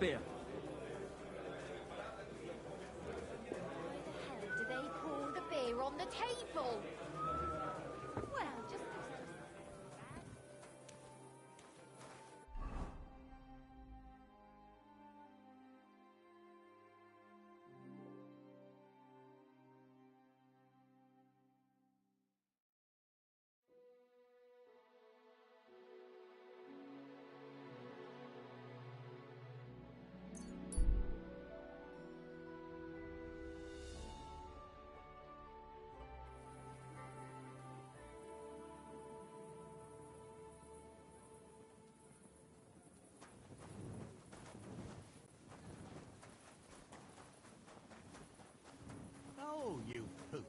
beer. Why the hell do they pour the beer on the table? Well, just... Oh, you pooch.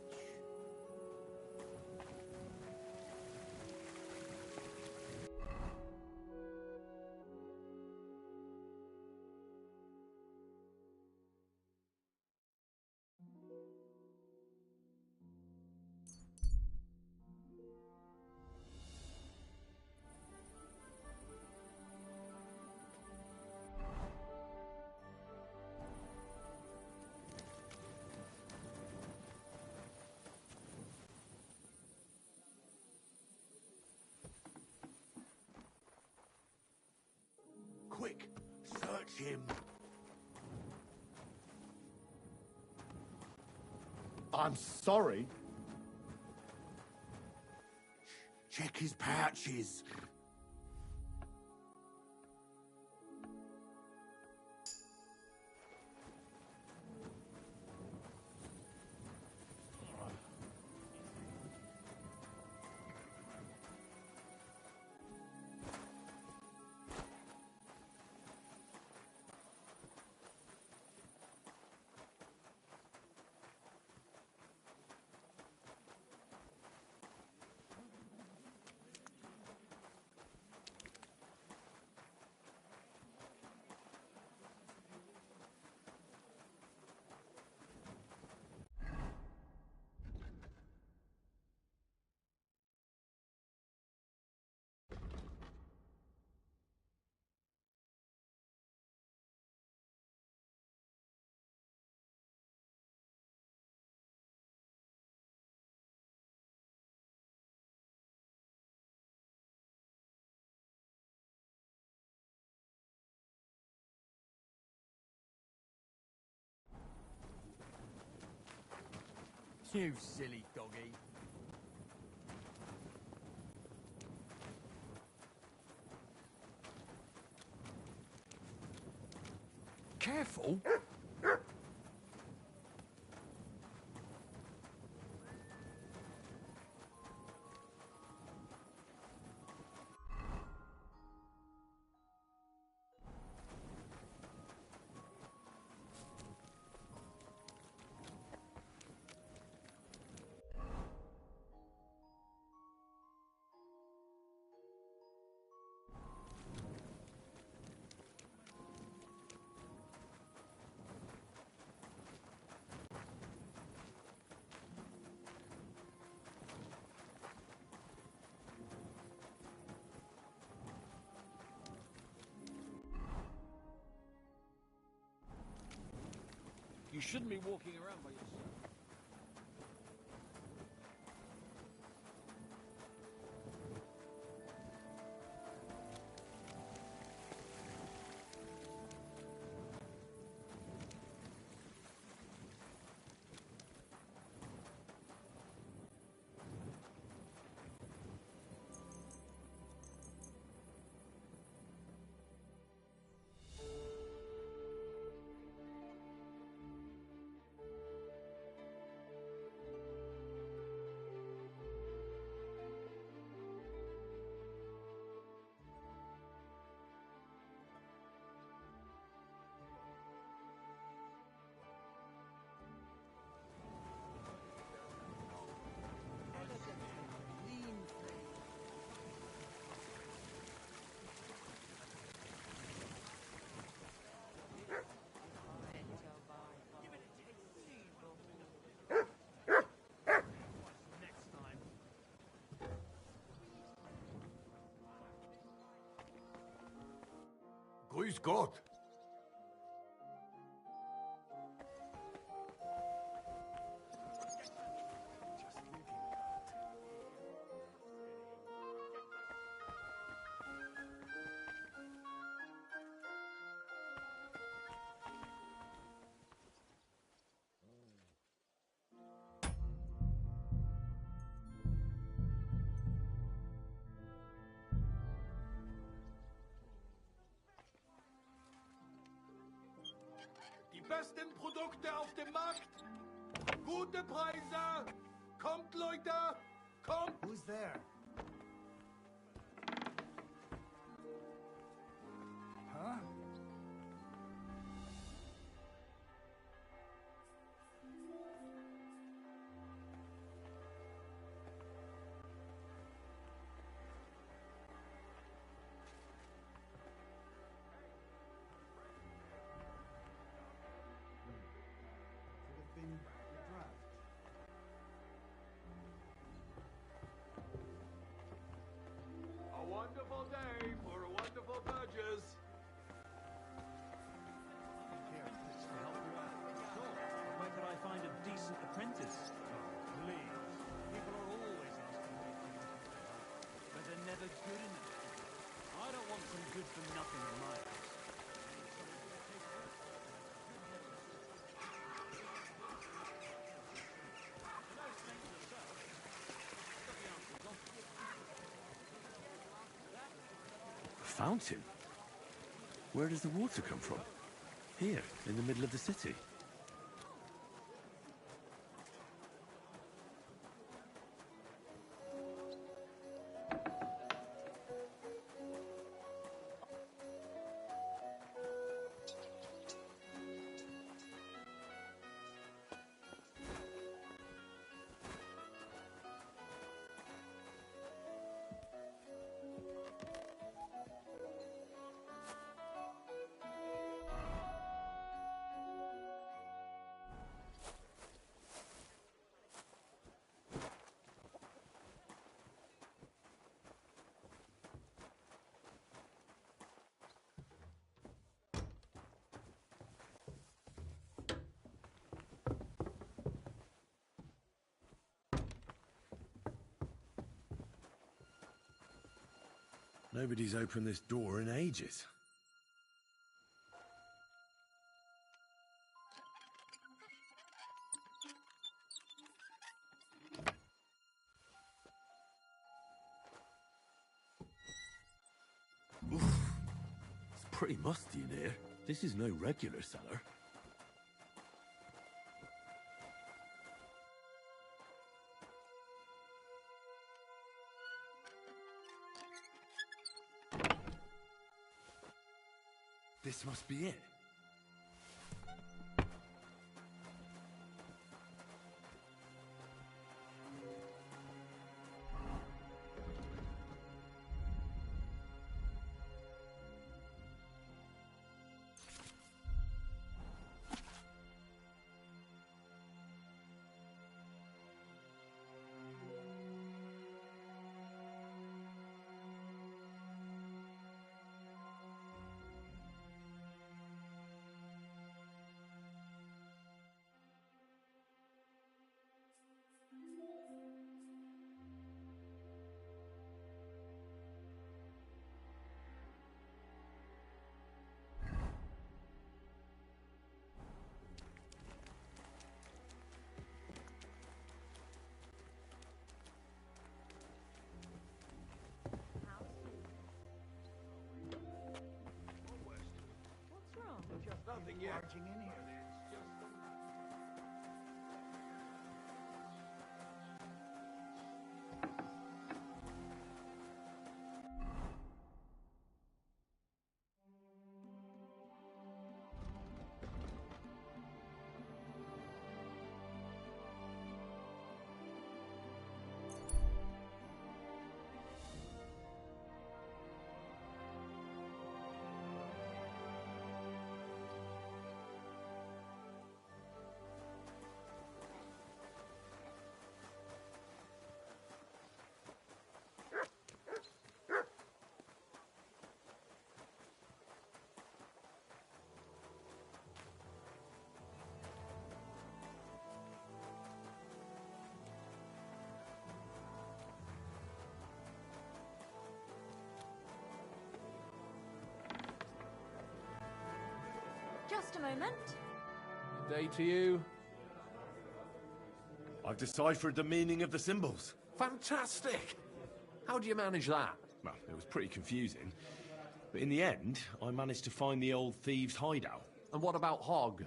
Quick, search him. I'm sorry. Check his pouches. You silly doggy. Careful. You shouldn't be walking around by yourself. Grüß Gott. besten Produkte auf dem Markt. Gute Preise. Kommt, Leute. Kommt. Who's there? Huh? Could have been a draft. A wonderful day for a wonderful purchase. Here, this will help you out. Sure. Where could I find a decent apprentice? Please. People are always asking me for you, but they're never good enough. I don't want some good for nothing in my house. A fountain? Where does the water come from? Here, in the middle of the city. Nobody's opened this door in ages. Oof. It's pretty musty in here. This is no regular cellar. This must be it. What's wrong? Just nothing yet. Barging in here. Just a moment. Day to you. I've deciphered the meaning of the symbols. Fantastic. How do you manage that? Well, it was pretty confusing. But in the end, I managed to find the old thieves' hideout. And what about Hog?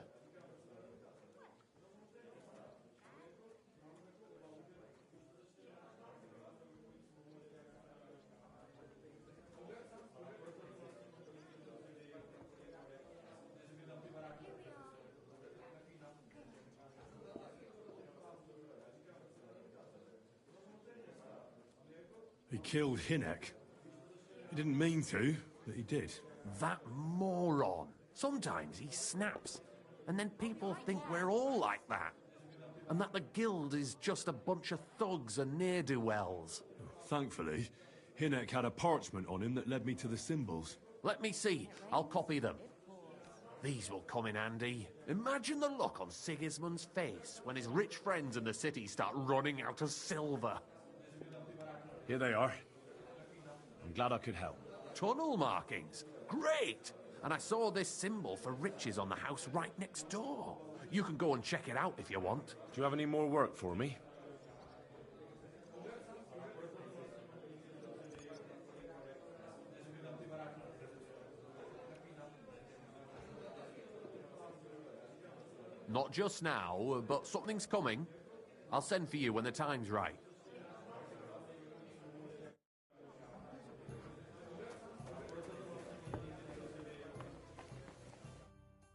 He killed Hinek. He didn't mean to, but he did. That moron. Sometimes he snaps, and then people think we're all like that. And that the guild is just a bunch of thugs and ne'er-do-wells. Thankfully, Hinek had a parchment on him that led me to the symbols. Let me see. I'll copy them. These will come in handy. Imagine the look on Sigismund's face when his rich friends in the city start running out of silver. Here they are. I'm glad I could help. Tunnel markings. Great! And I saw this symbol for riches on the house right next door. You can go and check it out if you want. Do you have any more work for me? Not just now, but something's coming. I'll send for you when the time's right.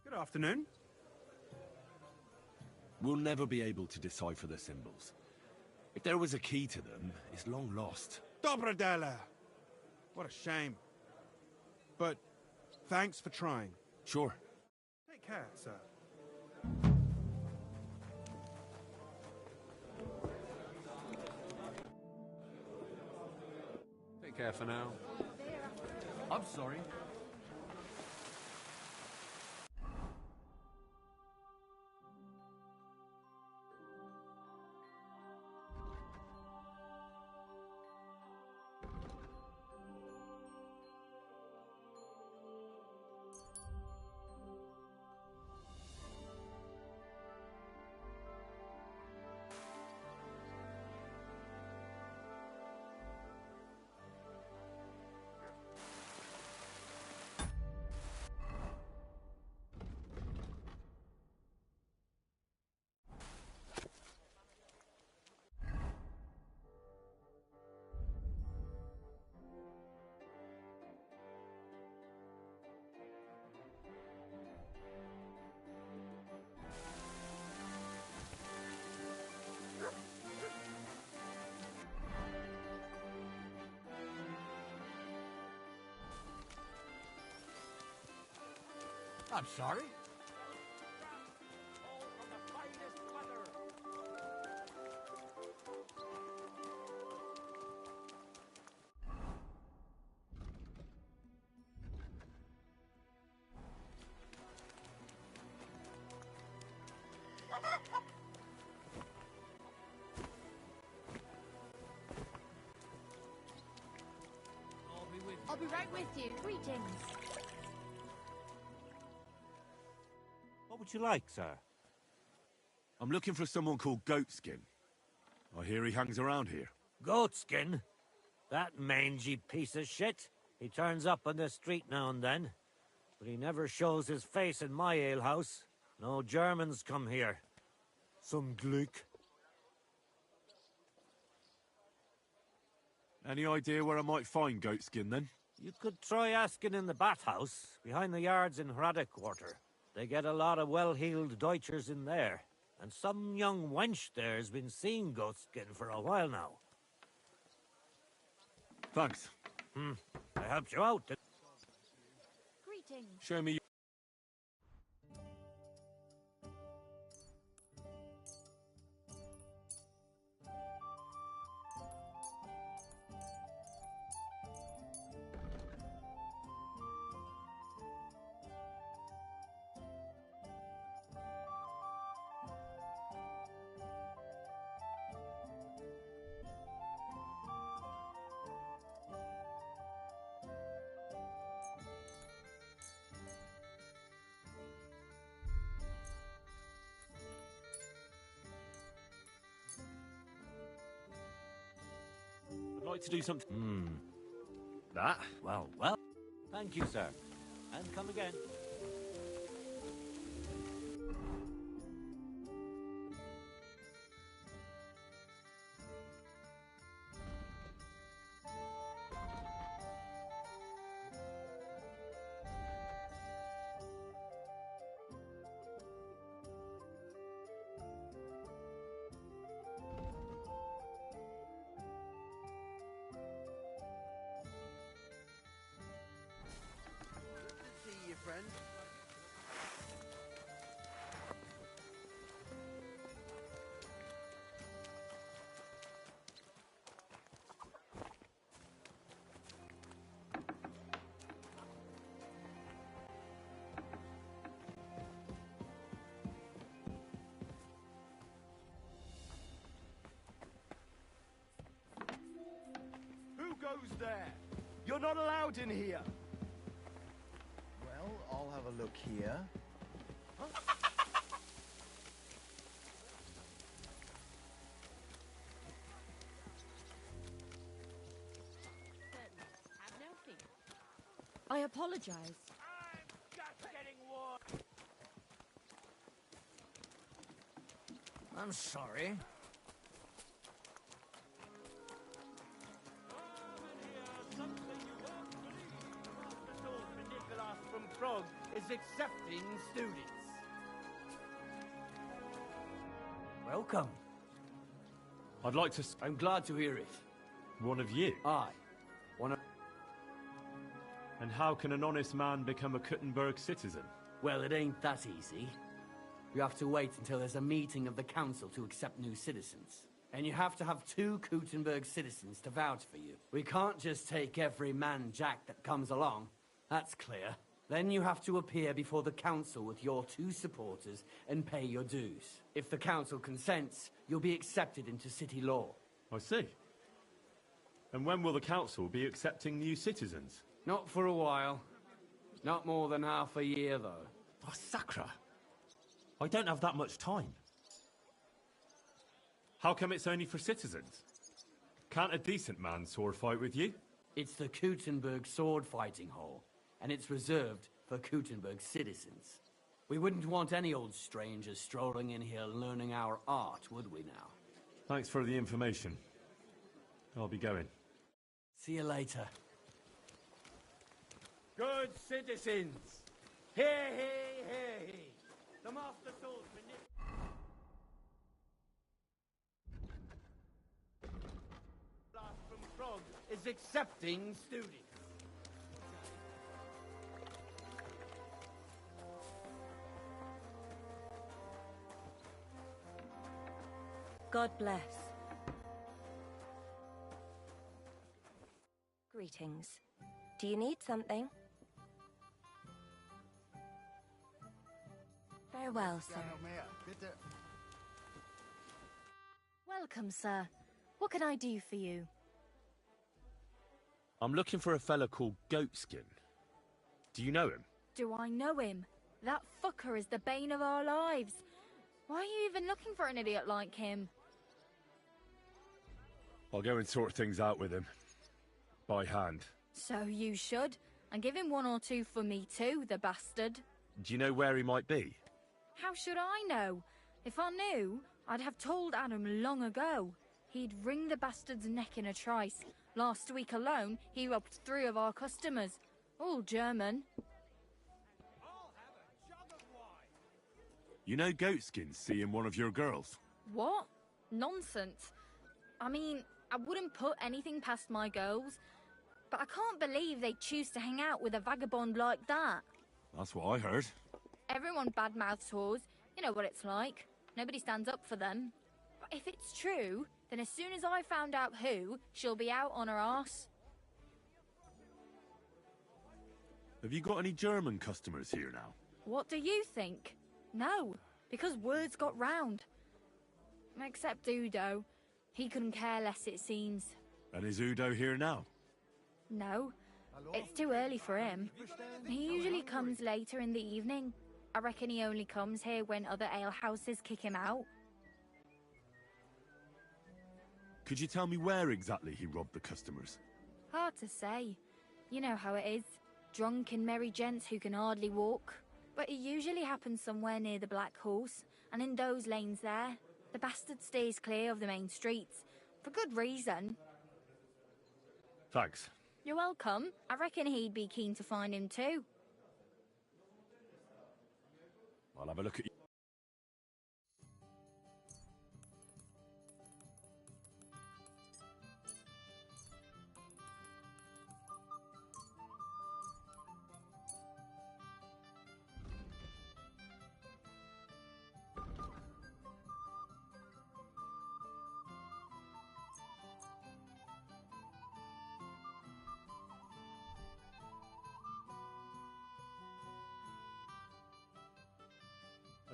Good afternoon. We'll never be able to decipher the symbols. If there was a key to them, it's long lost. Dobrodela! What a shame. But thanks for trying. Sure. Take care, sir. Take care for now. I'm sorry. I'm sorry? I'll be right with you. Greetings. What would you like, sir? I'm looking for someone called Goatskin. I hear he hangs around here. Goatskin? That mangy piece of shit. He turns up on the street now and then, but he never shows his face in my alehouse. No Germans come here. Some Glück. Any idea where I might find Goatskin, then? You could try asking in the bathhouse, behind the yards in Hrada Quarter. They get a lot of well-heeled Deutschers in there. And some young wench there's been seeing Goatskin for a while now. Thanks. I helped you out. Greetings. Show me. I'd like to do something. That? Well. Thank you, sir. And come again. friend. Who goes there? You're not allowed in here. Well, I'll have a look here. I apologize. I'm just getting warm. I'm sorry. From Prague is accepting students. Welcome. I'd like to... I'm glad to hear it. One of you? Aye. One of... And how can an honest man become a Kuttenberg citizen? Well, it ain't that easy. You have to wait until there's a meeting of the council to accept new citizens. And you have to have 2 Kuttenberg citizens to vouch for you. We can't just take every man jack that comes along. That's clear. Then you have to appear before the council with your 2 supporters and pay your dues. If the council consents, you'll be accepted into city law. I see. And when will the council be accepting new citizens? Not for a while. Not more than half a year, though. Oh, Sakra! I don't have that much time. How come it's only for citizens? Can't a decent man sword fight with you? It's the Kuttenberg sword fighting hall, and it's reserved for Kuttenberg citizens. We wouldn't want any old strangers strolling in here learning our art, would we now? Thanks for the information. I'll be going. See you later. Good citizens. Hey, hey, hey. The master swordsman. From Prague is accepting students. God bless. Greetings. Do you need something? Farewell, sir. Welcome, sir. What can I do for you? I'm looking for a fella called Goatskin. Do you know him? Do I know him? That fucker is the bane of our lives. Why are you even looking for an idiot like him? I'll go and sort things out with him. By hand. So you should. And give him 1 or 2 for me too, the bastard. Do you know where he might be? How should I know? If I knew, I'd have told Adam long ago. He'd wring the bastard's neck in a trice. Last week alone, he robbed 3 of our customers. All German. You know Goatskin seeing one of your girls? What? Nonsense. I mean, I wouldn't put anything past my girls, but I can't believe they choose to hang out with a vagabond like that. That's what I heard. Everyone badmouths whores. You know what it's like. Nobody stands up for them. But if it's true, then as soon as I found out who, she'll be out on her arse. Have you got any German customers here now? What do you think? No, because words got round. Except Udo. He couldn't care less, it seems. And is Udo here now? No, it's too early for him. He usually comes later in the evening. I reckon he only comes here when other alehouses kick him out. Could you tell me where exactly he robbed the customers? Hard to say. You know how it is. Drunk and merry gents who can hardly walk. But it usually happens somewhere near the Black Horse, and in those lanes there. The bastard stays clear of the main streets. For good reason. Thanks. You're welcome. I reckon he'd be keen to find him too. I'll have a look at you.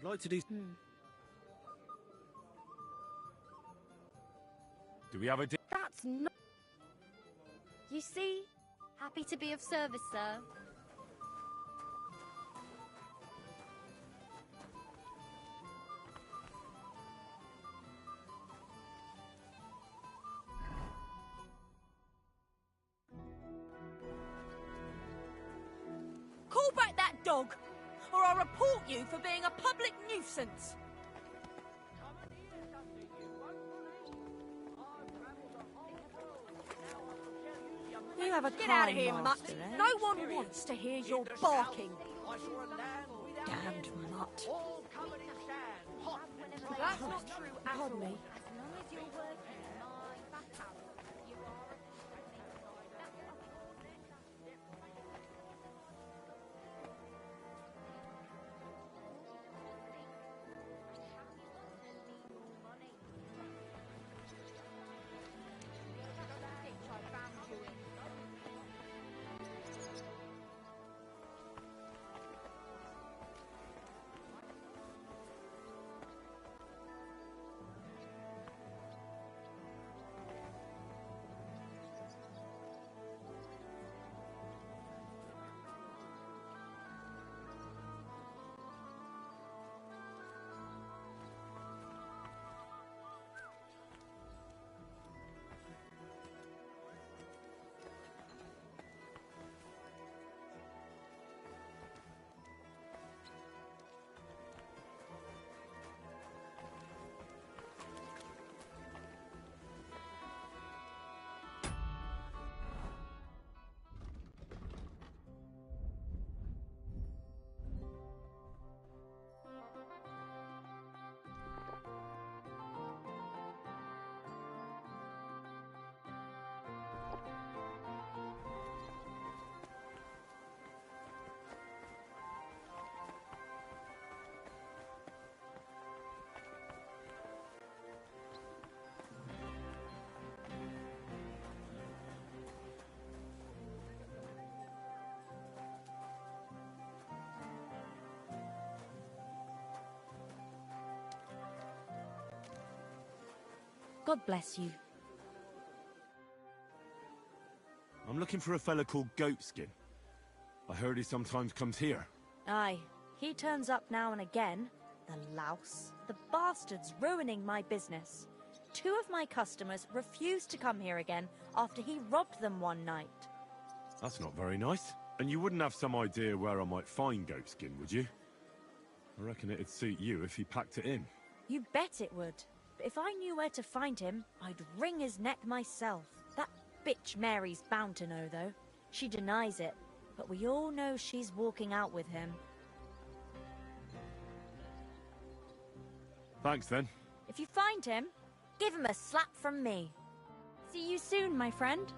like to do... Do we have a... That's not... You see? Happy to be of service, sir. Call back that dog, or I'll report you for being a public nuisance. You have a Get out of kind here, mutt. master, eh? No one wants to hear your barking. Damned mutt. That's not true at all. Pardon me. As long as you're working in my back alley, you are a... God bless you. I'm looking for a fella called Goatskin. I heard he sometimes comes here. Aye, he turns up now and again. The louse. The bastard's ruining my business. 2 of my customers refused to come here again after he robbed them one night. That's not very nice. And you wouldn't have some idea where I might find Goatskin, would you? I reckon it'd suit you if he packed it in. You bet it would. But if I knew where to find him, I'd wring his neck myself. That bitch Mary's bound to know, though. She denies it, but we all know she's walking out with him. Thanks, then. If you find him, give him a slap from me. See you soon, my friend.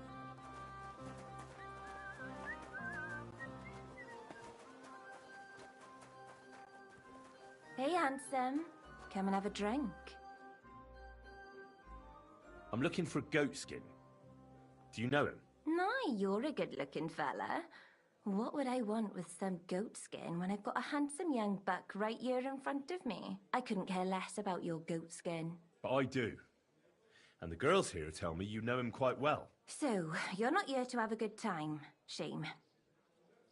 Hey, handsome. Come and have a drink. I'm looking for Goatskin. Do you know him? Nah, you're a good-looking fella. What would I want with some goat skin when I've got a handsome young buck right here in front of me? I couldn't care less about your goat skin. But I do. And the girls here tell me you know him quite well. So, you're not here to have a good time. Shame.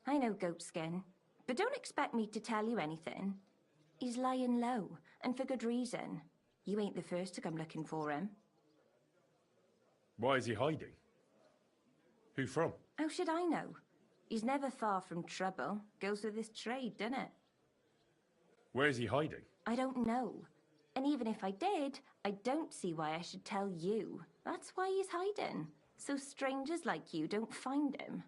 I know Goatskin, but don't expect me to tell you anything. He's lying low, and for good reason. You ain't the first to come looking for him. Why is he hiding? Who from? How should I know? He's never far from trouble. Goes with his trade, doesn't it? Where is he hiding? I don't know. And even if I did, I don't see why I should tell you. That's why he's hiding. So strangers like you don't find him.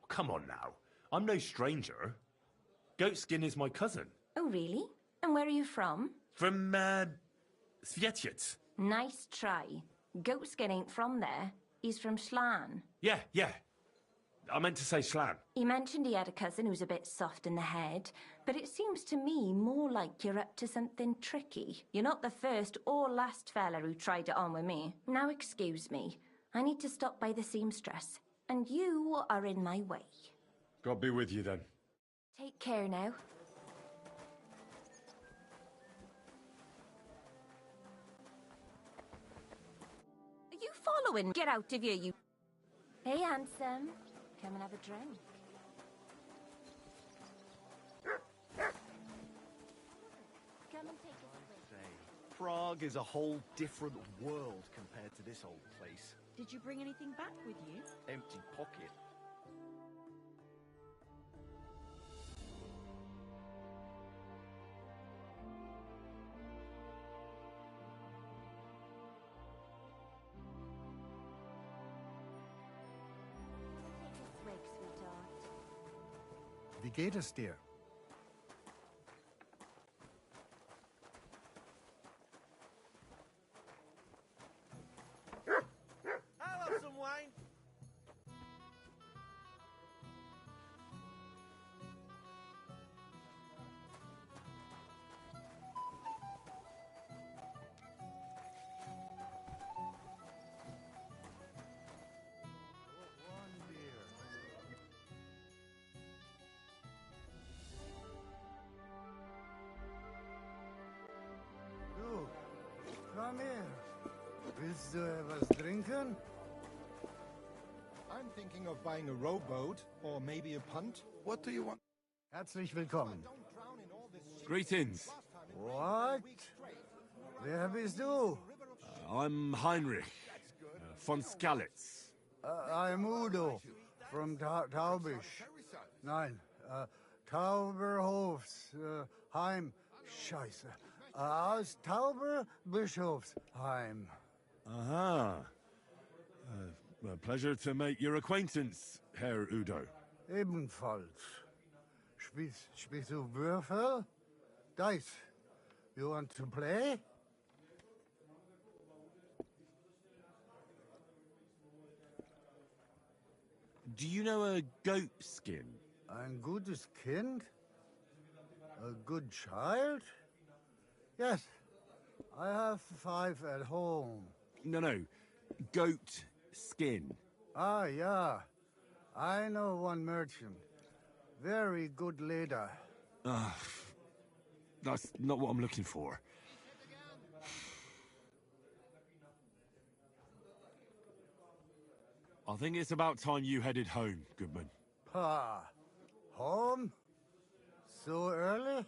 Come on now. I'm no stranger. Goatskin is my cousin. Oh, really? And where are you from? From, Svietiec. Nice try. Goatskin ain't from there. He's from Schlan. Yeah. I meant to say Schlan. He mentioned he had a cousin who's a bit soft in the head, but it seems to me more like you're up to something tricky. You're not the first or last fella who tried it on with me. Now excuse me. I need to stop by the seamstress, and you are in my way. God be with you then. Take care now. Are you following? Get out of here, you... Hey, handsome. Come and have a drink. Come and take a drink. Prague is a whole different world compared to this old place. Did you bring anything back with you? Empty pocket. Swig, sweetheart. Wie geht es dir? I'll have some wine. One beer. Du, komm her. Willst du etwas trinken? I'm thinking of buying a rowboat or maybe a punt. What do you want? Herzlich willkommen. Greetings. What? Wer bist du? I'm Heinrich von Skalitz. I'm Udo from Taubisch. Nein, Tauberhofs, Heim. Scheiße. Aus Tauberbischofsheim. Aha. A pleasure to make your acquaintance, Herr Udo. Ebenfalls. Spielst du Würfel? Dice. You want to play? Do you know a goat skin? Ein gutes Kind? A good child? Yes. I have 5 at home. No. Goat skin. Ah, yeah. I know one merchant. Very good leader. That's not what I'm looking for. I think it's about time you headed home, Goodman. Pa. Home? So early?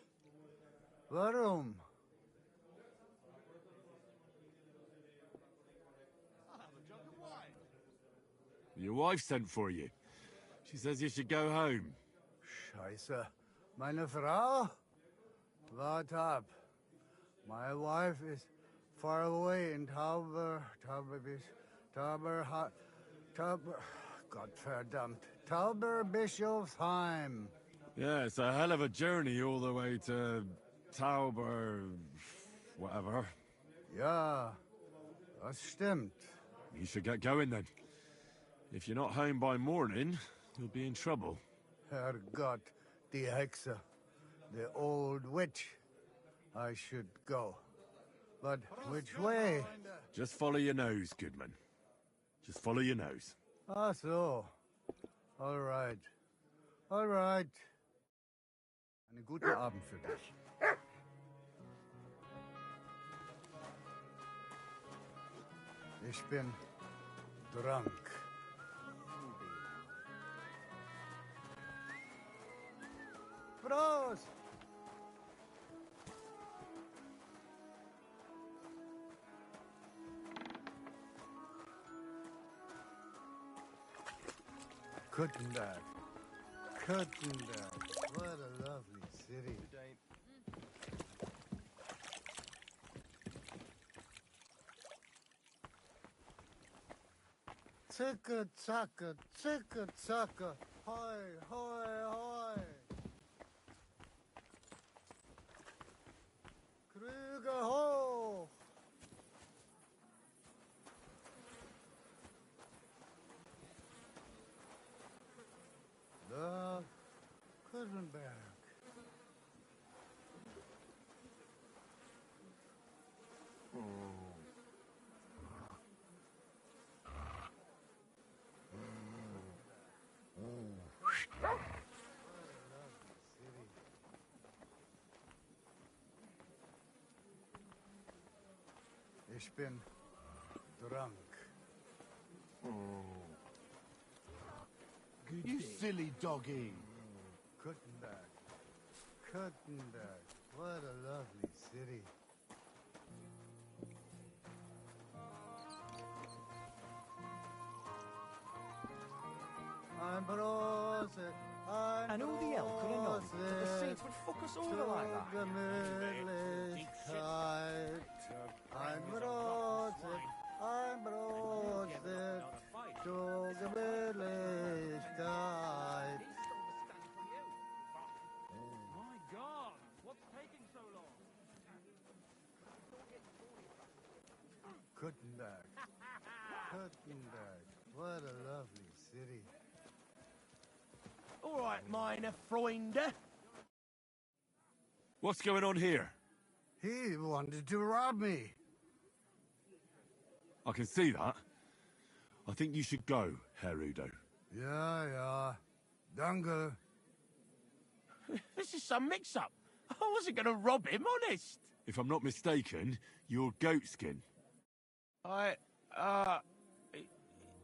Warum? Your wife sent for you. She says you should go home. Scheiße. Meine Frau? Wart ab. My wife is far away in Gottverdammt. Tauberbischofsheim. Yeah, it's a hell of a journey all the way to Tauber... whatever. Ja, das stimmt. You should get going then. If you're not home by morning, you'll be in trouble. Herrgott, die Hexe. The old witch. I should go. But which way? Just follow your nose, Goodman. Just follow your nose. Ah, so. All right. All right. Einen guten Abend für dich. Ich bin drunk. Prost! Kuttenberg. Kuttenberg. What a lovely city. Zicke, zacke, zicke, zacke. Hoi, hoi, hoi. Krüge hoch. Ich bin drunk. You silly doggy. Kuttenberg. Kuttenberg. What a lovely city. I'm Brose. And all the hell could have known that the saints would fuck us over like that. I'm Brose. I'm Brose. To Gemütlichkeit. My God, what's taking so long? Kuttenberg. Kuttenberg. What a lovely city. All right, meine Freunde. What's going on here? He wanted to rob me. I can see that. I think you should go, Herr Udo. Yeah. Danke. This is some mix-up. I wasn't going to rob him, honest. If I'm not mistaken, you're Goatskin.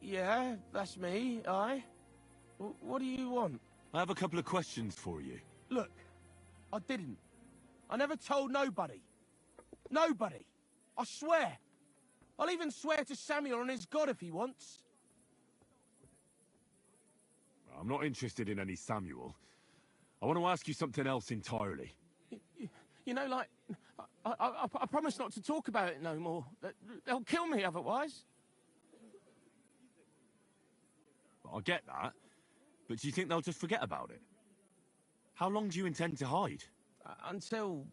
Yeah, that's me, What do you want? I have a couple of questions for you. Look, I didn't. I never told nobody. Nobody. I swear. I'll even swear to Samuel on his God if he wants. I'm not interested in any Samuel. I want to ask you something else entirely. You know, like, I promise not to talk about it no more. They'll kill me otherwise. I get that, but do you think they'll just forget about it? How long do you intend to hide? Until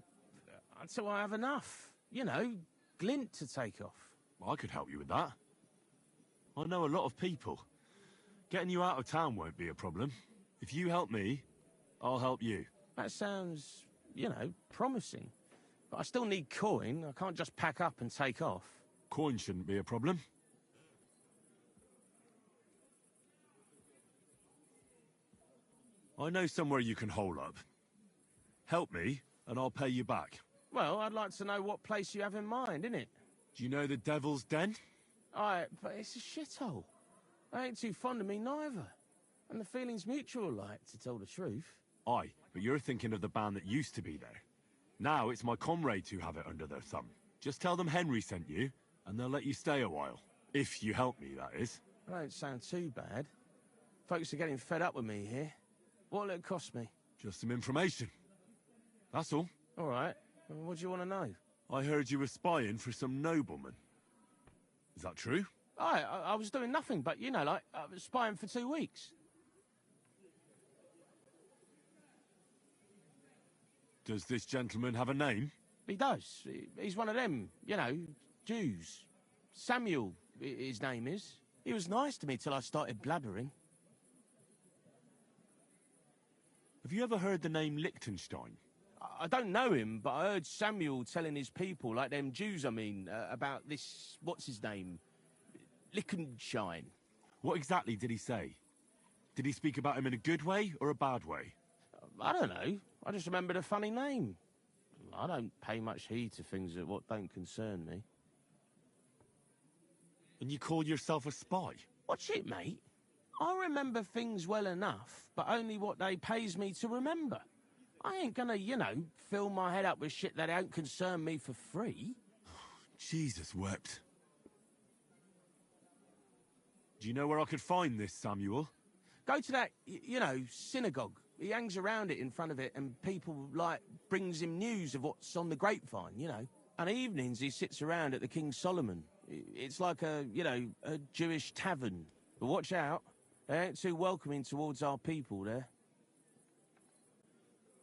I have enough. You know, glint to take off. I could help you with that. I know a lot of people. Getting you out of town won't be a problem. If you help me, I'll help you. That sounds, you know, promising. But I still need coin. I can't just pack up and take off. Coin shouldn't be a problem. I know somewhere you can hole up. Help me, and I'll pay you back. Well, I'd like to know what place you have in mind, innit? Do you know the Devil's Den? But it's a shithole. They ain't too fond of me neither. And the feeling's mutual, like, to tell the truth. Aye, but you're thinking of the band that used to be there. Now it's my comrades who have it under their thumb. Just tell them Henry sent you, and they'll let you stay a while. If you help me, that is. That don't sound too bad. Folks are getting fed up with me here. What'll it cost me? Just some information. That's all. All right. Well, what do you want to know? I heard you were spying for some nobleman. Is that true? I was doing nothing but, you know, like, I was spying for 2 weeks. Does this gentleman have a name? He does. He's one of them, you know, Jews. Samuel, his name is. He was nice to me till I started blabbering. Have you ever heard the name Liechtenstein? I don't know him, but I heard Samuel telling his people, like them Jews, I mean, about this, what's his name? Liechtenstein. What exactly did he say? Did he speak about him in a good way or a bad way? I don't know. I just remembered a funny name. I don't pay much heed to things that what don't concern me. And you call yourself a spy? Watch it, mate. I remember things well enough, but only what they pays me to remember. I ain't gonna, you know, fill my head up with shit that don't concern me for free. Jesus wept. Do you know where I could find this, Samuel? Go to that, you know, synagogue. He hangs around it in front of it, and people, like, brings him news of what's on the grapevine, you know. And evenings he sits around at the King Solomon. It's like a, you know, a Jewish tavern. But watch out. They ain't too welcoming towards our people there.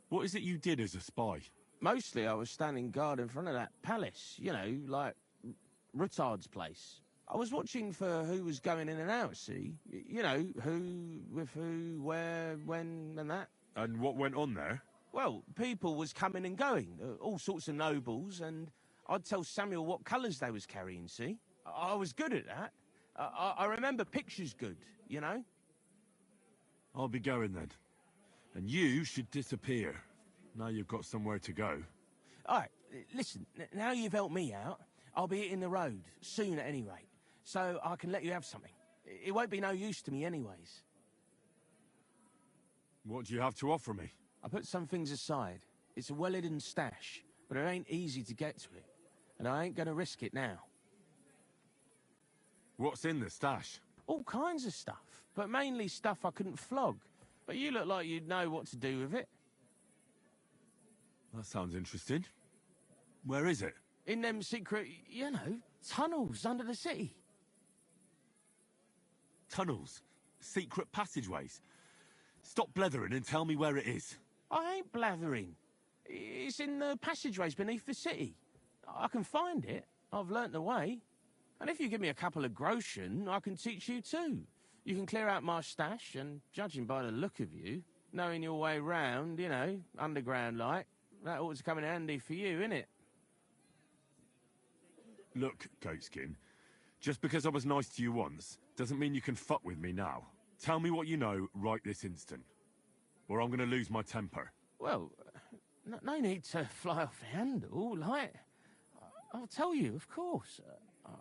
What is it you did as a spy? Mostly I was standing guard in front of that palace, you know, like Rutard's place. I was watching for who was going in and out, see? You know, who, with who, where, when, and that. And what went on there? Well, people was coming and going, all sorts of nobles, and I'd tell Samuel what colours they was carrying, see? I was good at that. I remember pictures good, you know? I'll be going then. And you should disappear. Now you've got somewhere to go. All right, listen, now you've helped me out, I'll be hitting the road, soon at any rate, so I can let you have something. It won't be no use to me anyways. What do you have to offer me? I put some things aside. It's a well-hidden stash, but it ain't easy to get to it. And I ain't gonna risk it now. What's in the stash? All kinds of stuff, but mainly stuff I couldn't flog. But you look like you'd know what to do with it. That sounds interesting. Where is it? In them secret, you know, tunnels under the city. Tunnels? Secret passageways? Stop blethering and tell me where it is. I ain't blathering. It's in the passageways beneath the city. I can find it. I've learnt the way. And if you give me a couple of groschen, I can teach you too. You can clear out my stash, and judging by the look of you, knowing your way round, you know, underground-like, that ought to come in handy for you, innit? Look, Goatskin, just because I was nice to you once, doesn't mean you can fuck with me now. Tell me what you know right this instant, or I'm gonna lose my temper. Well, no need to fly off the handle, like... I'll tell you, of course.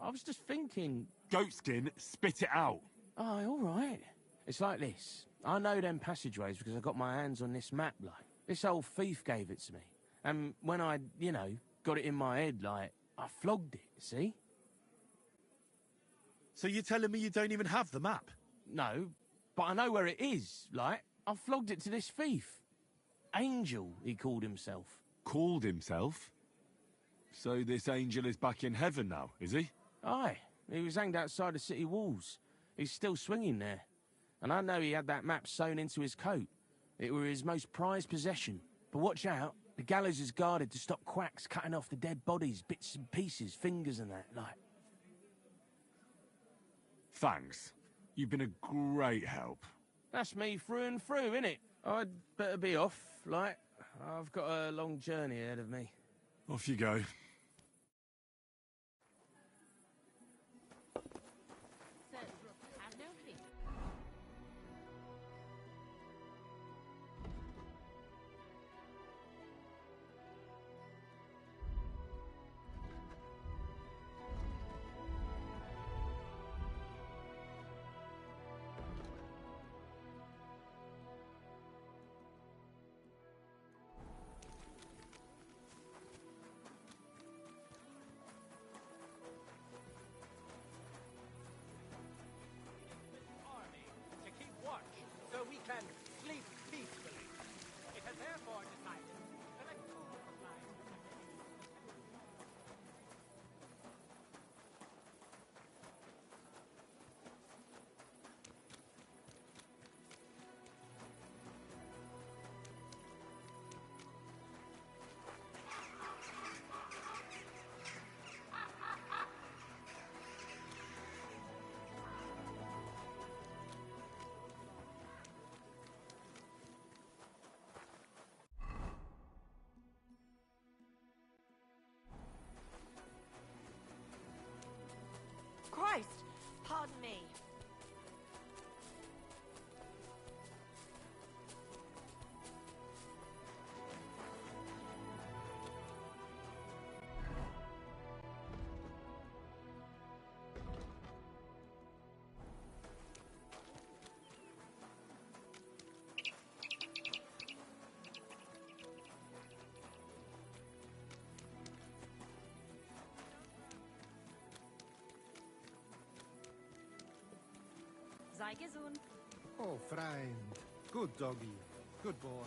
I was just thinking... Goatskin, spit it out! Oh, all right. It's like this. I know them passageways because I got my hands on this map, like. This old thief gave it to me. And when I, you know, got it in my head, like, I flogged it, see? So you're telling me you don't even have the map? No, but I know where it is, like. I flogged it to this thief. Angel, he called himself. Called himself? So this angel is back in heaven now, is he? Aye. He was hanged outside the city walls. He's still swinging there. And I know he had that map sewn into his coat. It were his most prized possession. But watch out. The gallows is guarded to stop quacks cutting off the dead bodies, bits and pieces, fingers and that, like. Thanks. You've been a great help. That's me through and through, innit? I'd better be off, like. I've got a long journey ahead of me. Off you go. So we can sleep peacefully. It has therefore decided to select Christ! Pardon me. Sei gesund. Oh, friend. Good doggy. Good boy.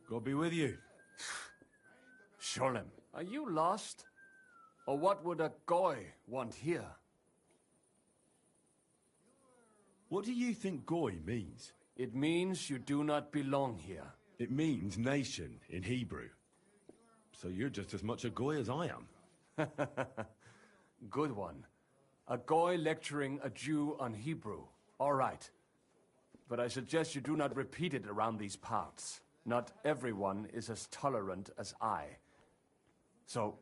God be with you. Sholem, are you lost? Or what would a goy want here? What do you think goy means? It means you do not belong here. It means nation in Hebrew. So you're just as much a goy as I am. Good one. A goy lecturing a Jew on Hebrew. All right. But I suggest you do not repeat it around these parts. Not everyone is as tolerant as I. So...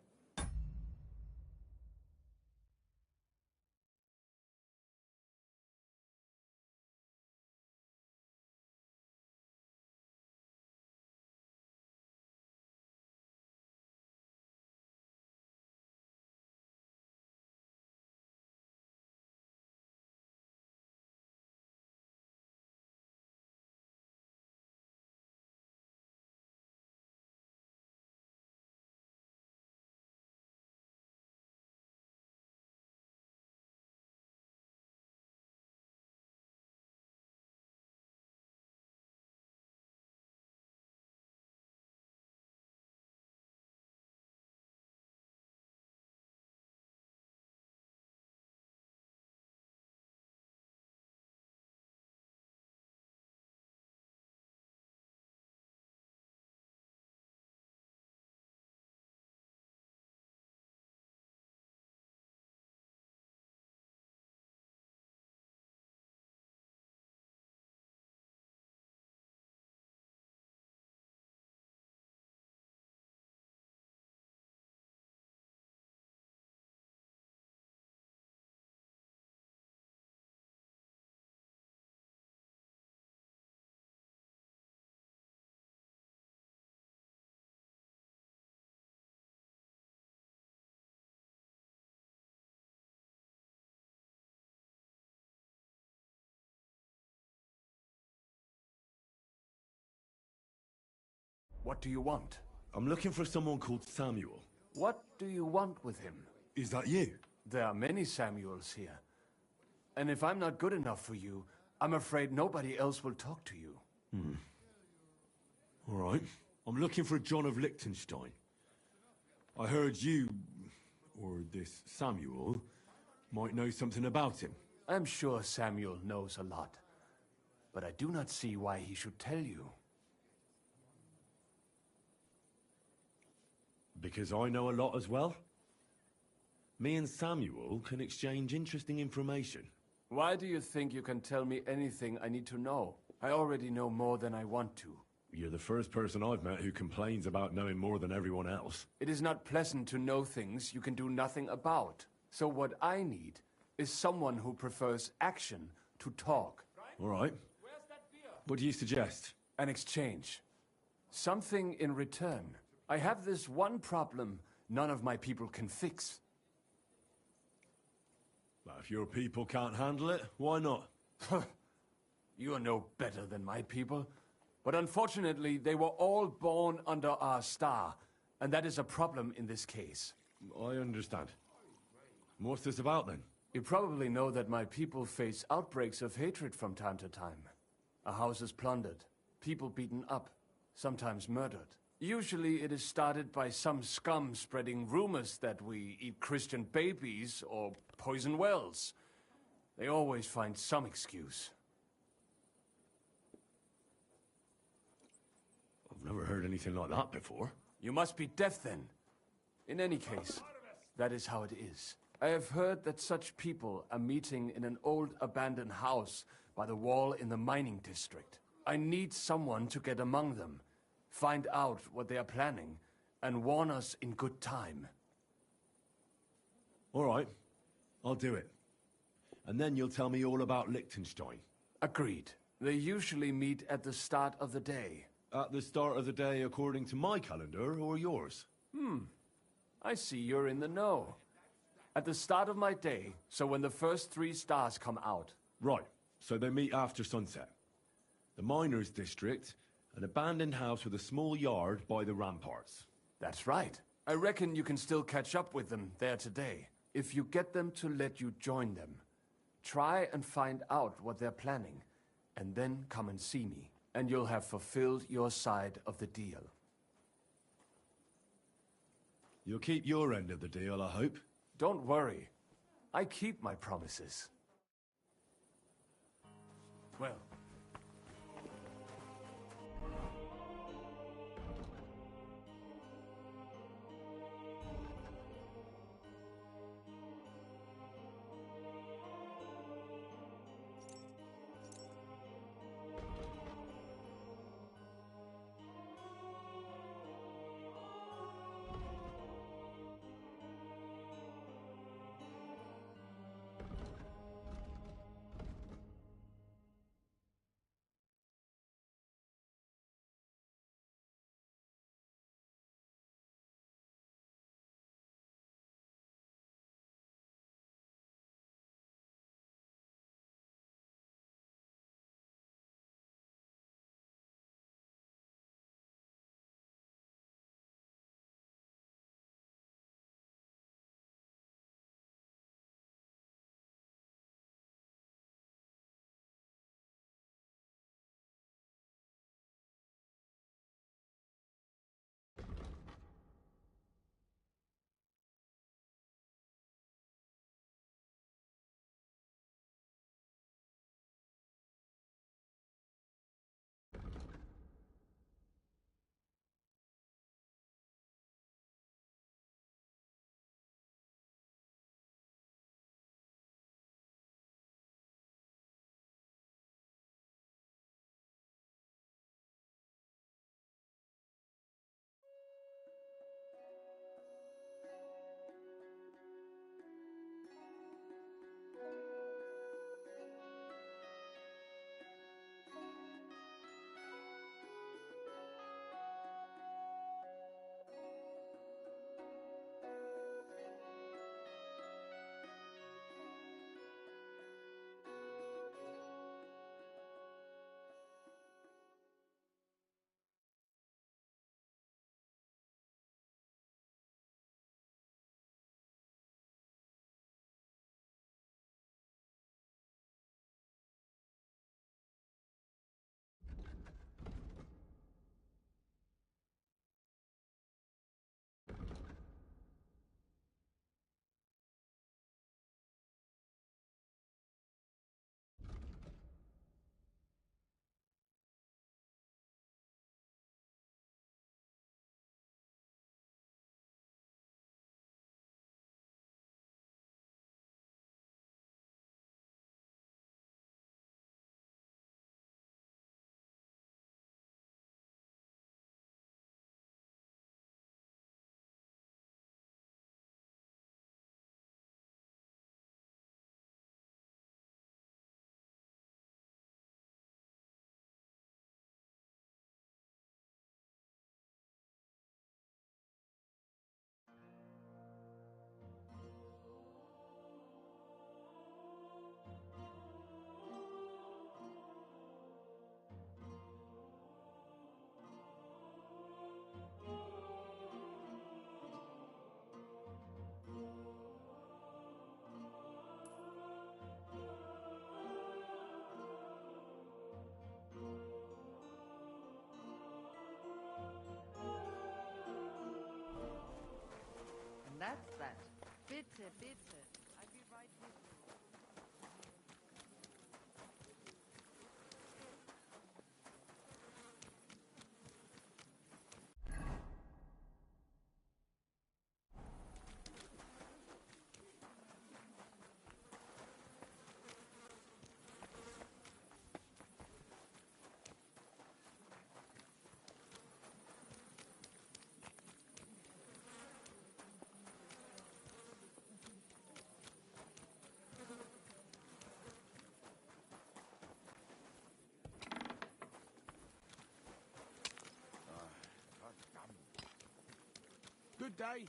What do you want? I'm looking for someone called Samuel. What do you want with him? Is that you? There are many Samuels here. And if I'm not good enough for you, I'm afraid nobody else will talk to you. All right. I'm looking for John of Liechtenstein. I heard you, or this Samuel, might know something about him. I'm sure Samuel knows a lot. But I do not see why he should tell you. Because I know a lot as well? Me and Samuel can exchange interesting information. Why do you think you can tell me anything I need to know? I already know more than I want to. You're the first person I've met who complains about knowing more than everyone else. It is not pleasant to know things you can do nothing about. So what I need is someone who prefers action to talk. All right. What do you suggest? An exchange. Something in return. I have this one problem none of my people can fix. Well, if your people can't handle it, why not? You are no better than my people. But unfortunately, they were all born under our star, and that is a problem in this case. I understand. What's this about, then? You probably know that my people face outbreaks of hatred from time to time. A house is plundered, people beaten up, sometimes murdered. Usually it is started by some scum spreading rumors that we eat Christian babies or poison wells. They always find some excuse. I've never heard anything like that before. You must be deaf then. In any case, that is how it is. I have heard that such people are meeting in an old abandoned house by the wall in the mining district. I need someone to get among them, find out what they are planning, and warn us in good time. All right, I'll do it. And then you'll tell me all about Liechtenstein. Agreed. They usually meet at the start of the day. At the start of the day according to my calendar, or yours? I see you're in the know. At the start of my day, so when the first 3 stars come out. Right, so they meet after sunset. The miners' district, an abandoned house with a small yard by the ramparts. That's right. I reckon you can still catch up with them there today, if you get them to let you join them. Try and find out what they're planning, and then come and see me, and you'll have fulfilled your side of the deal. You'll keep your end of the deal, I hope. Don't worry. I keep my promises. Well, bitte. I'd be right with you. Good day.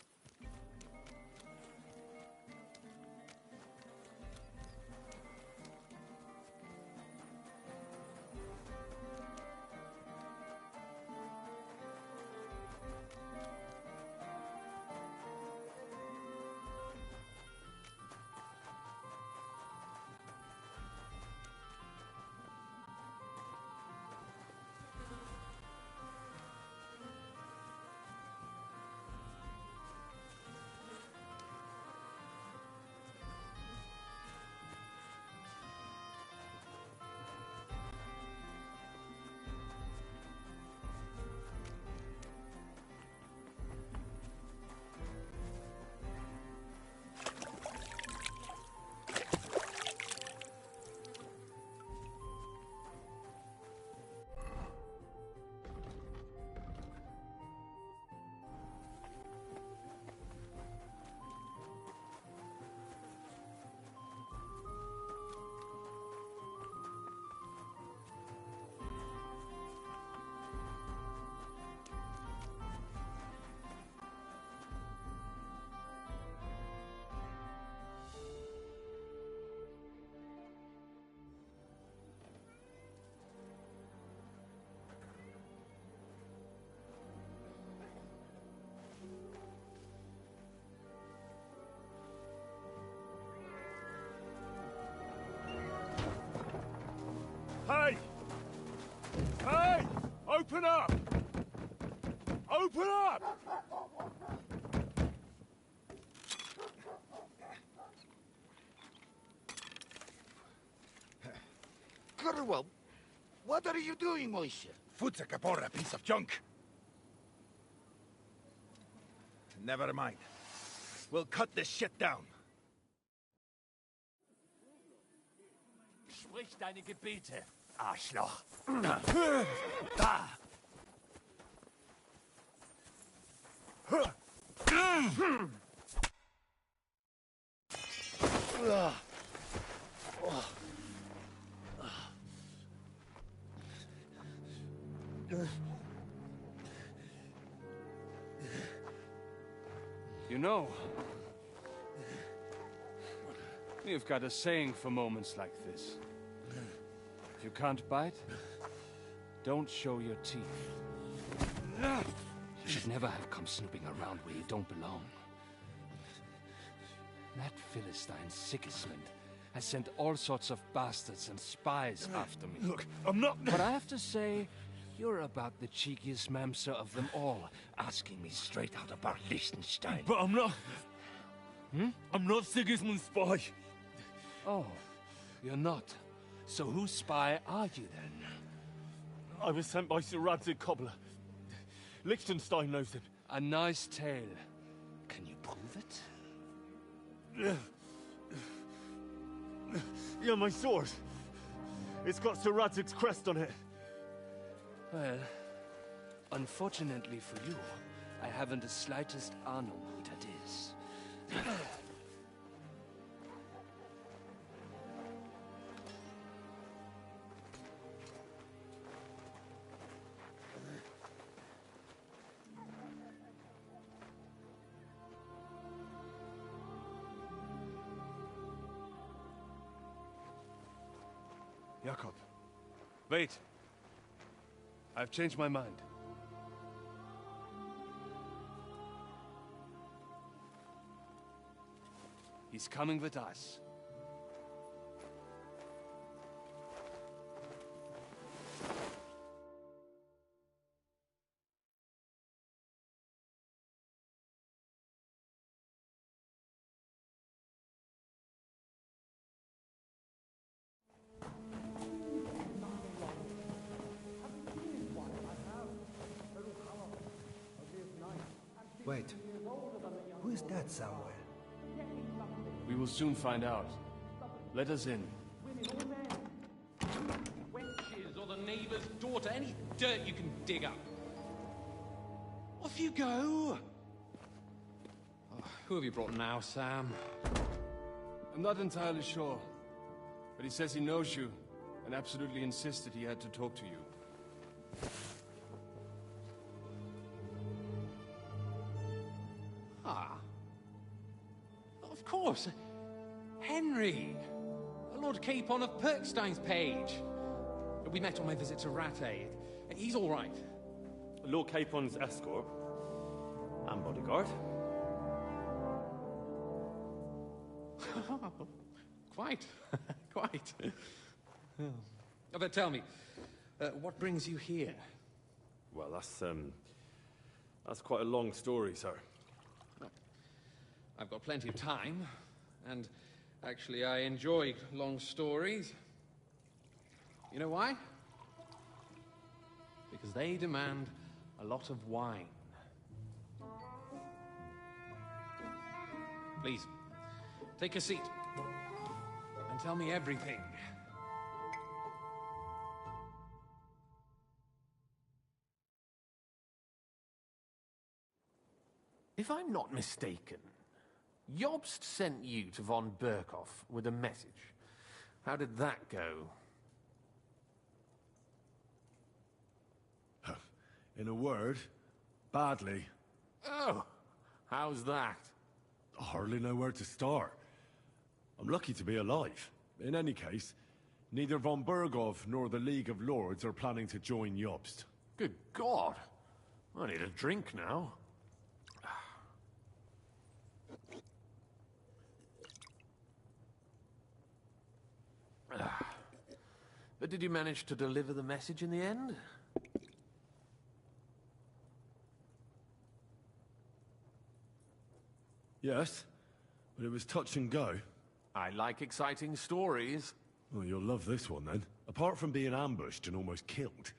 Hey! Hey! Open up! Open up! Gurwell, what are you doing, Moishe? Foot's a caporra piece of junk. Never mind. We'll cut this shit down. Sprich deine Gebete, Arschloch. Da! You know, we've got a saying for moments like this. If you can't bite, don't show your teeth. You should never have come snooping around where you don't belong. That Philistine Sigismund has sent all sorts of bastards and spies after me. Look, I'm not... But I have to say, you're about the cheekiest mamser of them all, asking me straight out about Liechtenstein. But I'm not... I'm not Sigismund's spy. Oh, you're not. So whose spy are you then? I was sent by Sir Radzig Cobbler. Liechtenstein knows him. A nice tale. Can you prove it? Yeah, my sword. It's got Sir Radzig's crest on it. Well, unfortunately for you, I haven't the slightest ahnung who that is. Jakob, wait. I've changed my mind. He's coming with us. Wait. Who is that somewhere? We will soon find out. Let us in. Wenches or the neighbor's daughter, any dirt you can dig up. Off you go! Oh, who have you brought now, Sam? I'm not entirely sure, but he says he knows you, and absolutely insisted he had to talk to you. Ah. Of course. Henry. Lord Capon of Perkstein's page. We met on my visit to Rattay. He's all right. Lord Capon's escort and bodyguard. Quite. Quite. Oh, but tell me, what brings you here? Well, that's quite a long story, sir. I've got plenty of time, and actually I enjoy long stories. You know why? Because they demand a lot of wine. Please, take a seat and tell me everything. If I'm not mistaken, Jobst sent you to von Berkhoff with a message. How did that go? In a word, badly. Oh, how's that? I hardly know where to start. I'm lucky to be alive. In any case, neither von Berghoff nor the League of Lords are planning to join Jobst. Good God. I need a drink now. But did you manage to deliver the message in the end? Yes, but it was touch and go. I like exciting stories. Well, you'll love this one then. Apart from being ambushed and almost killed,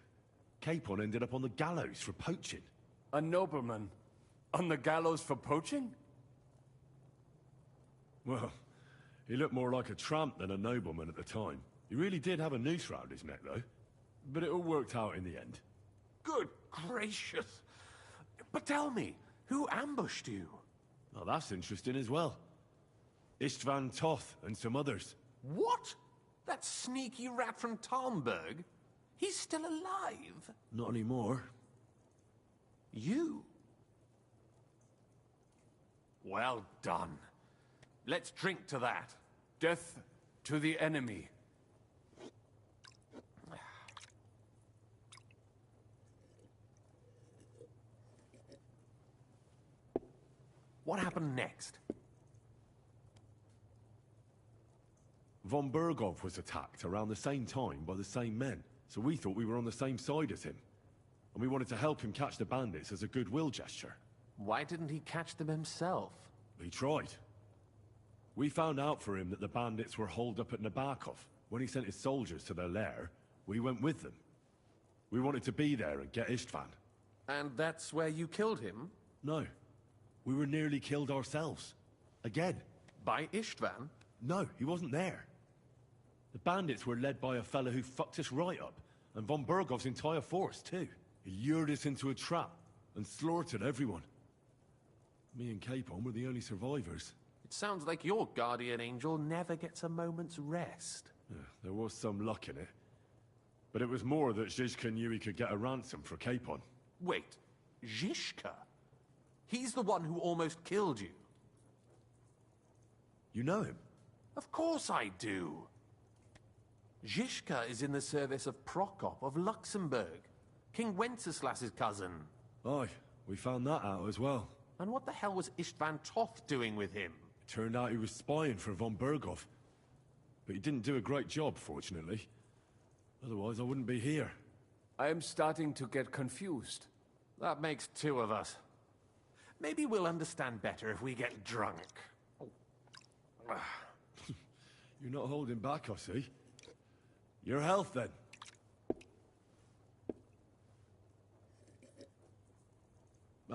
Capon ended up on the gallows for poaching. A nobleman? On the gallows for poaching? Well, he looked more like a tramp than a nobleman at the time. He really did have a noose round his neck, though. But it all worked out in the end. Good gracious. But tell me, who ambushed you? Oh, that's interesting as well. Istvan Toth and some others. What? That sneaky rat from Talmberg? He's still alive? Not anymore. You? Well done. Let's drink to that. Death to the enemy. What happened next? Von Berghoff was attacked around the same time by the same men, so we thought we were on the same side as him. And we wanted to help him catch the bandits as a goodwill gesture. Why didn't he catch them himself? He tried. We found out for him that the bandits were holed up at Nabokov. When he sent his soldiers to their lair, we went with them. We wanted to be there and get Istvan. And that's where you killed him? No. We were nearly killed ourselves. Again. By Istvan? No, he wasn't there. The bandits were led by a fella who fucked us right up, and von Berghoff's entire force, too. He lured us into a trap and slaughtered everyone. Me and Capon were the only survivors. It sounds like your guardian angel never gets a moment's rest. Yeah, there was some luck in it. But it was more that Zizka knew he could get a ransom for Capon. Wait, Zizka? He's the one who almost killed you. You know him? Of course I do. Zizka is in the service of Prokop of Luxembourg, King Wenceslas's cousin. Aye, we found that out as well. And what the hell was Istvan Toth doing with him? It turned out he was spying for von Berghoff. But he didn't do a great job, fortunately. Otherwise, I wouldn't be here. I am starting to get confused. That makes two of us. Maybe we'll understand better if we get drunk. You're not holding back, I see. Your health, then.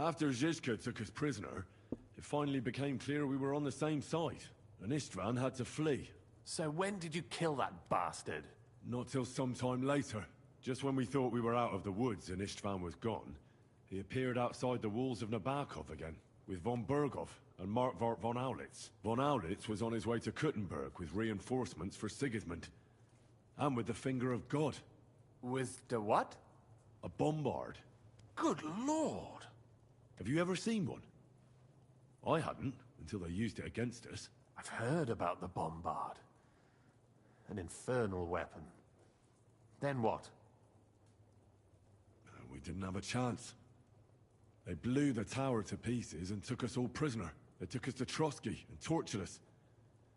After Zizka took us prisoner, it finally became clear we were on the same side, and Istvan had to flee. So when did you kill that bastard? Not till some time later. Just when we thought we were out of the woods and Istvan was gone, he appeared outside the walls of Nabokov again, with von Bergov and Markvart von Aulitz. Von Aulitz was on his way to Kuttenberg with reinforcements for Sigismund. And with the finger of God. With the what? A bombard. Good lord! Have you ever seen one? I hadn't, until they used it against us. I've heard about the bombard. An infernal weapon. Then what? We didn't have a chance. They blew the tower to pieces and took us all prisoner. They took us to Trotsky and tortured us.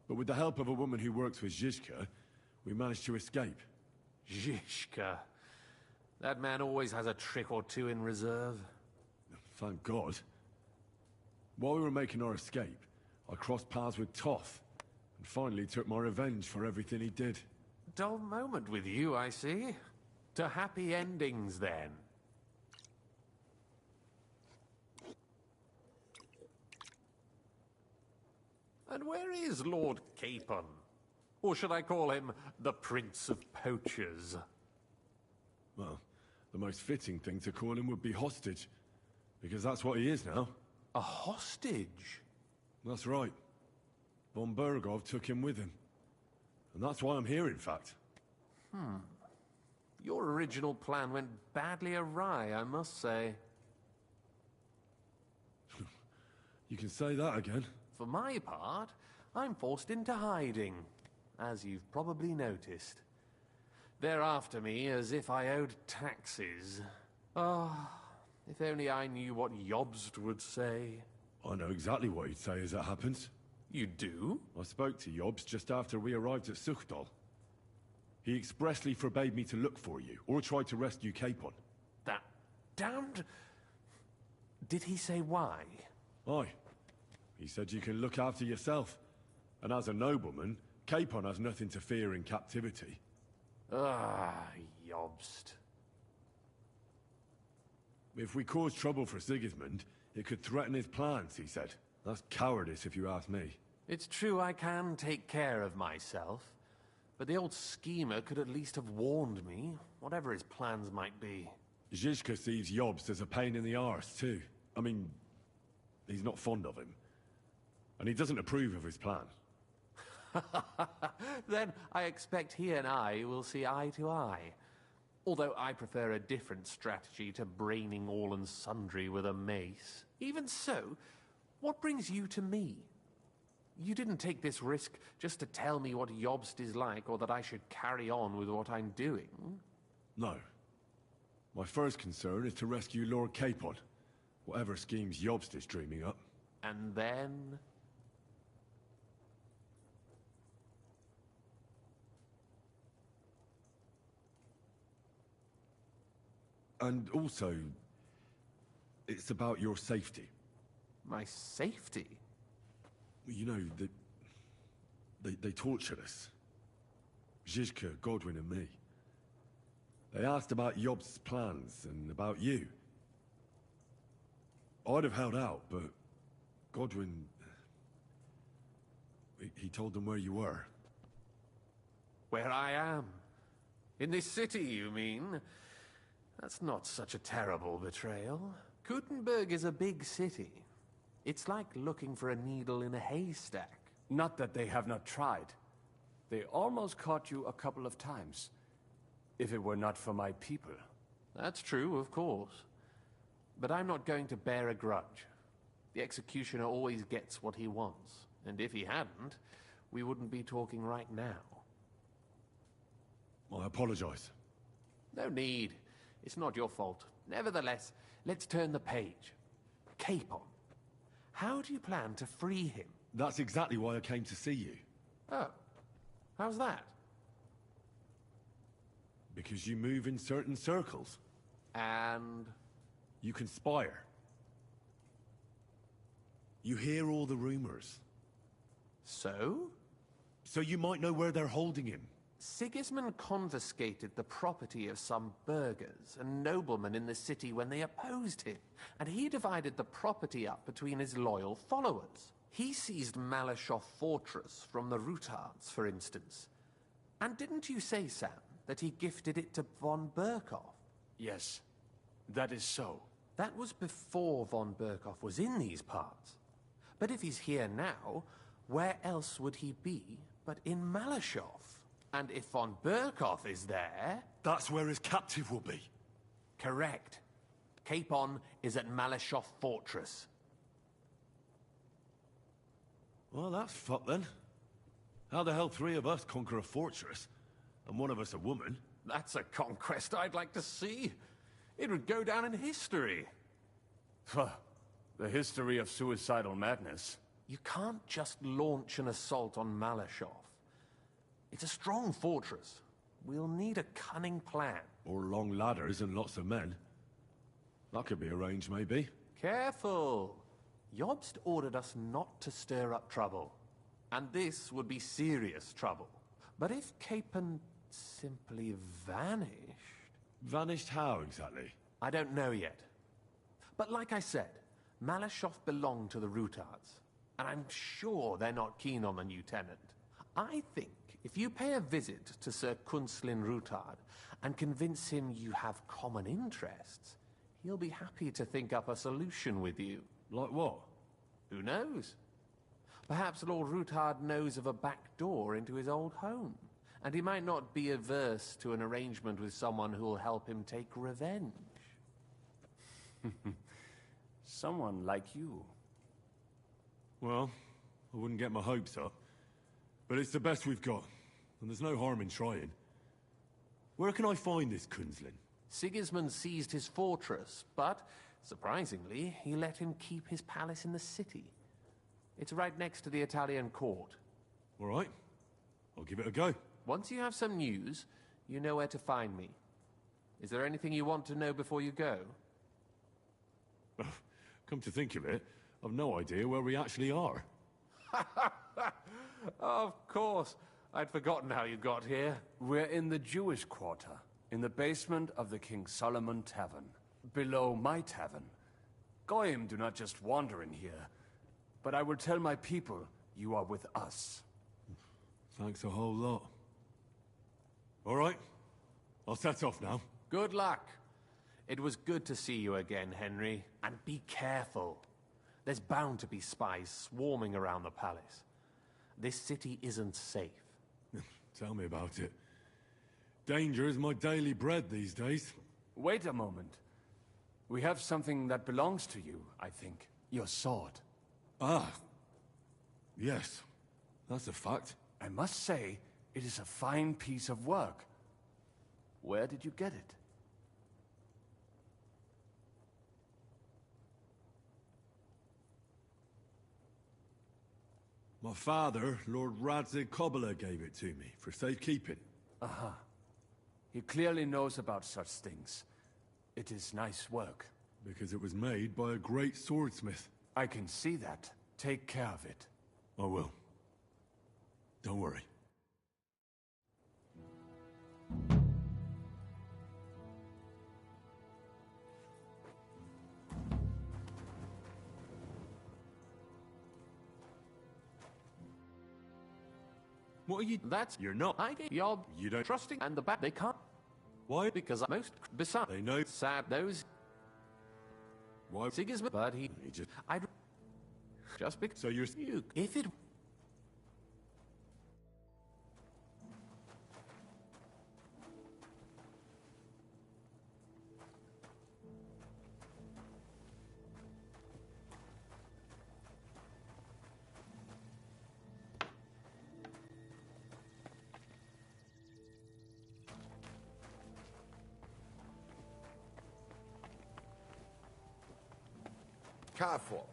But with the help of a woman who works with Zizka, we managed to escape. Zizka. That man always has a trick or two in reserve. Thank God. While we were making our escape, I crossed paths with Toth, and finally took my revenge for everything he did. Dull moment with you, I see. To happy endings, then. And where is Lord Capon? Or should I call him the Prince of Poachers? Well, the most fitting thing to call him would be hostage, because that's what he is now. A hostage? That's right. Von Bergov took him with him. And that's why I'm here, in fact. Your original plan went badly awry, I must say. You can say that again. For my part, I'm forced into hiding, as you've probably noticed. They're after me as if I owed taxes. Ah, if only I knew what Jobst would say. I know exactly what he'd say as it happens. You do? I spoke to Jobst just after we arrived at Suchdal. He expressly forbade me to look for you, or try to rescue Capon. That damned... Did he say why? Aye. He said you can look after yourself. And as a nobleman, Capon has nothing to fear in captivity. Ah, Jobst. If we cause trouble for Sigismund, it could threaten his plans, he said. That's cowardice, if you ask me. It's true I can take care of myself, but the old schemer could at least have warned me, whatever his plans might be. Zizka sees Jobst as a pain in the arse, too. I mean, he's not fond of him. And he doesn't approve of his plan. Then I expect he and I will see eye to eye. Although I prefer a different strategy to braining all and sundry with a mace. Even so, what brings you to me? You didn't take this risk just to tell me what Jobst is like, or that I should carry on with what I'm doing. No. My first concern is to rescue Lord Capon, whatever schemes Jobst is dreaming up. And then... And also, it's about your safety. My safety? You know, they tortured us. Zizka, Godwin and me. They asked about Jobst's plans and about you. I'd have held out, but Godwin... He told them where you were. Where I am? In this city, you mean? That's not such a terrible betrayal. Kuttenberg is a big city. It's like looking for a needle in a haystack. Not that they have not tried. They almost caught you a couple of times. If it were not for my people. That's true, of course. But I'm not going to bear a grudge. The executioner always gets what he wants. And if he hadn't, we wouldn't be talking right now. I apologize. No need. It's not your fault. Nevertheless, let's turn the page. Capon. How do you plan to free him? That's exactly why I came to see you. Oh. How's that? Because you move in certain circles. And? You conspire. You hear all the rumors. So? So you might know where they're holding him. Sigismund confiscated the property of some burghers and noblemen in the city when they opposed him, and he divided the property up between his loyal followers. He seized Malashov Fortress from the Rutards, for instance. And didn't you say, Sam, that he gifted it to von Berkhoff? Yes, that is so. That was before von Berkhoff was in these parts. But if he's here now, where else would he be but in Malashov? And if von Berkhoff is there... That's where his captive will be. Correct. Capon is at Malashov Fortress. Well, that's fucked then. How the hell 3 of us conquer a fortress, and one of us a woman? That's a conquest I'd like to see. It would go down in history. The history of suicidal madness. You can't just launch an assault on Malashov. It's a strong fortress. We'll need a cunning plan. Or long ladders and lots of men. That could be arranged, maybe. Careful! Jobst ordered us not to stir up trouble. And this would be serious trouble. But if Capon simply vanished... Vanished how, exactly? I don't know yet. But like I said, Malashov belonged to the Rutards. And I'm sure they're not keen on the new tenant. I think if you pay a visit to Sir Kunslin Rutard and convince him you have common interests, he'll be happy to think up a solution with you. Like what? Who knows? Perhaps Lord Rutard knows of a back door into his old home, and he might not be averse to an arrangement with someone who'll help him take revenge. Someone like you. Well, I wouldn't get my hopes up. But it's the best we've got, and there's no harm in trying. Where can I find this Kunslin? Sigismund seized his fortress, but, surprisingly, he let him keep his palace in the city. It's right next to the Italian court. All right. I'll give it a go. Once you have some news, you know where to find me. Is there anything you want to know before you go? Come to think of it, I've no idea where we actually are. Of course. I'd forgotten how you got here. We're in the Jewish quarter, in the basement of the King Solomon Tavern, below my tavern. Goyim do not just wander in here, but I will tell my people you are with us. Thanks a whole lot. All right. I'll set off now. Good luck. It was good to see you again, Henry. And be careful. There's bound to be spies swarming around the palace. This city isn't safe. Tell me about it. Danger is my daily bread these days. Wait a moment. We have something that belongs to you, I think. Your sword. Ah. Yes. That's a fact. I must say, it is a fine piece of work. Where did you get it? My father, Lord Radzig Cobbler, gave it to me for safekeeping. Uh-huh. He clearly knows about such things. It is nice work. Because it was made by a great swordsmith. I can see that. Take care of it. I will. Don't worry. What are you... That's... You're not. You're... You don't... Trusting and the back... They can't... Why? Because most... Besides... They know... Sad those... Why? Sigismund... But he just... I'd... Just because... So you're... You... If it... Careful.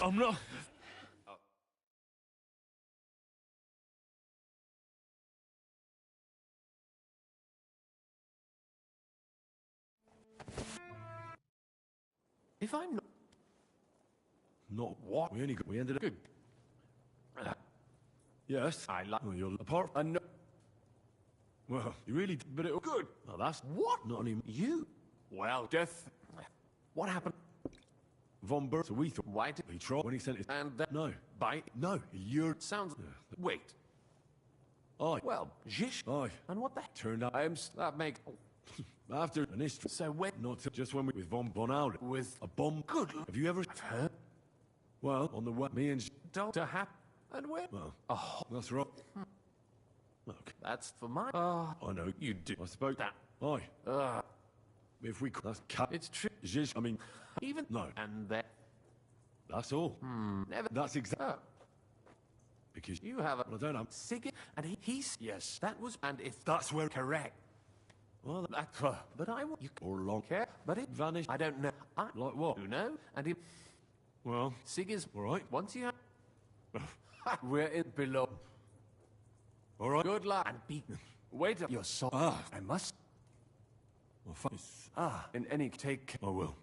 I'm not... If I'm not... Not what? We ended up... Good. Yes. I like... Well, you're apart... No. Well, you really... But it... Good. Oh, that's... What? Not anymore. You? Well, death... What happened? Von Berg... So we thought... Why did... He tried when he sent his... And then... No. By... No. You're... Sounds... Wait. Aye. Well, Jish. Aye. And what the... Turned out... That makes... After an history... So when... Not just when we... With Von Bonald. With... A bomb... Good. Have you ever... I've heard... Well, on the way... Me and... Don't to happen... And when... Well... Oh. That's right. Look. That's for my... I know. You do... I spoke... That... Aye. If we... That's cat... It's true. Jish... I mean... Even... No. And then... That's all. Never... That's exactly... Oh. Because... You have a... Well, I don't know. Sig... And he's... Yes. That was... And if... That's where... Correct. Well, That... But I... You... Or long... Care... But it... Vanished. I don't know. Like what? You know? And he... Well... Sig is... All right. Once you have... We're in below. All right. Good luck. And be... Wait up. You're so... I must... Well, fuck. In any... Take... I will.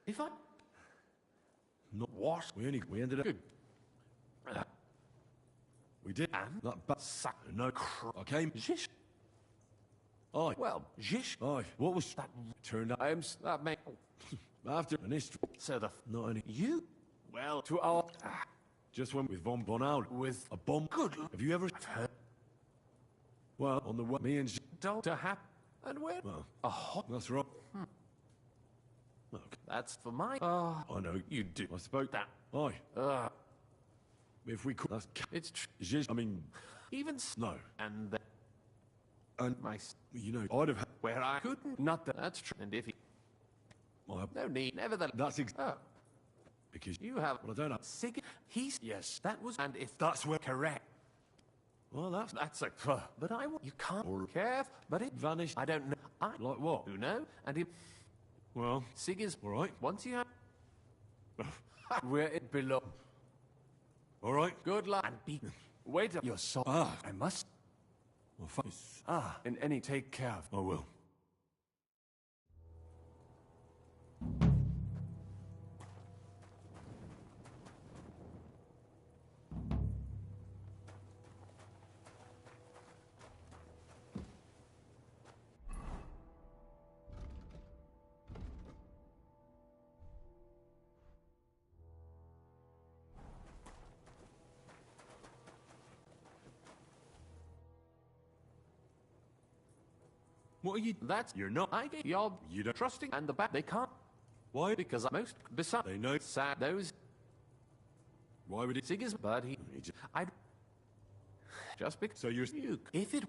If I... Not what? We ended up... Good. We did. And? That bad... No I came... Jish. Aye. Well, Jish. Aye. What was... That turned out... That make... After an history... So the... Not any... You? Well, to our... Just went with Von Bonald. With... A bomb... Good. Have you ever... Heard. Well, on the way... Me and... Don't to happen. And when? Well... A hot... That's right. Look. That's for my... I know. You do. I spoke... That. Aye. If we could... That's... It's true. Jish... I mean... Even... No. And then... And... My... You know, I'd have... Where I couldn't... Not that... That's true. And if he... No need. Nevertheless... That's Oh. Because... You have... Well, I don't know. Sig... He's... Yes. That was... And if... That's where... Correct. Well, that's... That's a... But I... You can't... Or... Care... But it... Vanished. I don't know. I... Like what? Who know? And he... Well... Sig is... All right. Once you have... We're it below. All right. Good luck. And be... Wait up. You're so... I must... Well, fuck. In any... Take care of... I will. What are you... That's... You're not... I get... You're... You don't... Trusting... And the back... They can't... Why? Because most... Besides... They know... Sad... Those... Why would it... Sig is... But he... He just... I'd... Just because... So you're... You... If it...